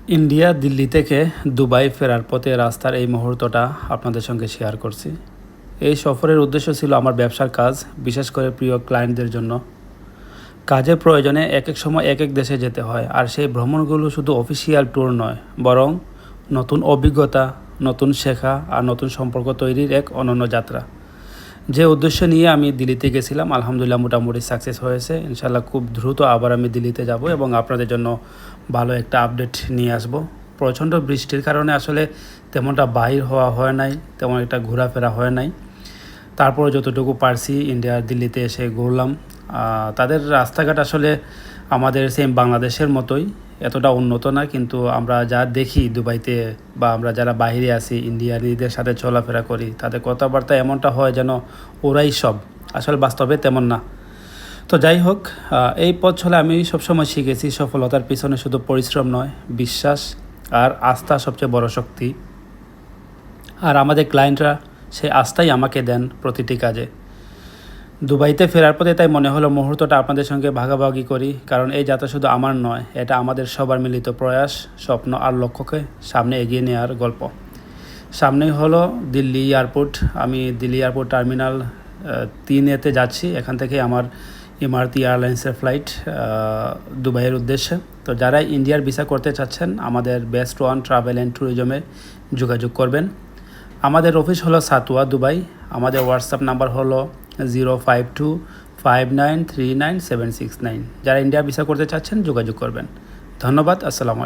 India Delhi থেকে Dubai ফেরার পথে রাস্তার এই মুহূর্তটা আপনাদের সঙ্গে শেয়ার করছি। এই সফরের উদ্দেশ্য ছিল আমার ব্যবসার কাজ, বিশেষ করে প্রিয় ক্লায়েন্টদের জন্য। কাজের প্রয়োজনে এক এক সময় এক এক দেশে যেতে হয়, আর সেই ভ্রমণগুলো শুধু অফিসিয়াল ট্যুর নয়, বরং নতুন অভিজ্ঞতা, নতুন শেখা আর নতুন সম্পর্ক তৈরির এক অনন্য যাত্রা। যে উদ্দেশ্য নিয়ে আমি দিল্লিতে গেছিলাম, আলহামদুলিল্লাহ মোটামুটি সাকসেস হয়েছে। ইনশাল্লাহ খুব দ্রুত আবার আমি দিল্লিতে যাব এবং আপনাদের জন্য ভালো একটা আপডেট নিয়ে আসব। প্রচণ্ড বৃষ্টির কারণে আসলে তেমনটা বাহির হওয়া হয় নাই, তেমন একটা ঘোরাফেরা হয় নাই। তারপরে যতটুকু পারছি ইন্ডিয়ার দিল্লিতে এসে ঘুরলাম। তাদের রাস্তাঘাট আসলে আমাদের সেম বাংলাদেশের মতোই, এতটা উন্নত না, কিন্তু আমরা যা দেখি দুবাইতে বা আমরা যারা বাইরে আছি ইন্ডিয়ানদের সাথে চলাফেরা করি, তাদের কথাবার্তা এমনটা হয় যেন ওরাই সব, আসলে বাস্তবে তেমন না। তো যাই হোক, এই পথ চলে আমি সবসময় শিখেছি সফলতার পিছনে শুধু পরিশ্রম নয়, বিশ্বাস আর আস্থা সবচেয়ে বড় শক্তি। আর আমাদের ক্লায়েন্টরা সেই আস্থাই আমাকে দেন প্রতিটি কাজে। দুবাইতে ফেরার পথে তাই মনে হলো মুহূর্তটা আপনাদের সঙ্গে ভাগাভাগি করি, কারণ এই যাত্রা শুধু আমার নয়, এটা আমাদের সবার মিলিত প্রয়াস, স্বপ্ন আর লক্ষ্যকে সামনে এগিয়ে নেওয়ার গল্প। সামনেই হলো দিল্লি এয়ারপোর্ট। আমি দিল্লি এয়ারপোর্ট টার্মিনাল 3-এতে যাচ্ছি। এখান থেকে আমার ইমারতি এয়ারলাইন্সের ফ্লাইট দুবাইয়ের উদ্দেশ্যে। তো যারা ইন্ডিয়ার ভিসা করতে চাচ্ছেন, আমাদের বেস্ট ওয়ান ট্রাভেল অ্যান্ড ট্যুরিজমে যোগাযোগ করবেন। আমাদের অফিস হলো সাতুয়া, দুবাই। আমাদের হোয়াটসঅ্যাপ নাম্বার হলো 05259397769। যারা ইন্ডিয়া ভিসা করতে চাচ্ছেন যোগাযোগ করবেন। ধন্যবাদ। আসসালামু আলাইকুম।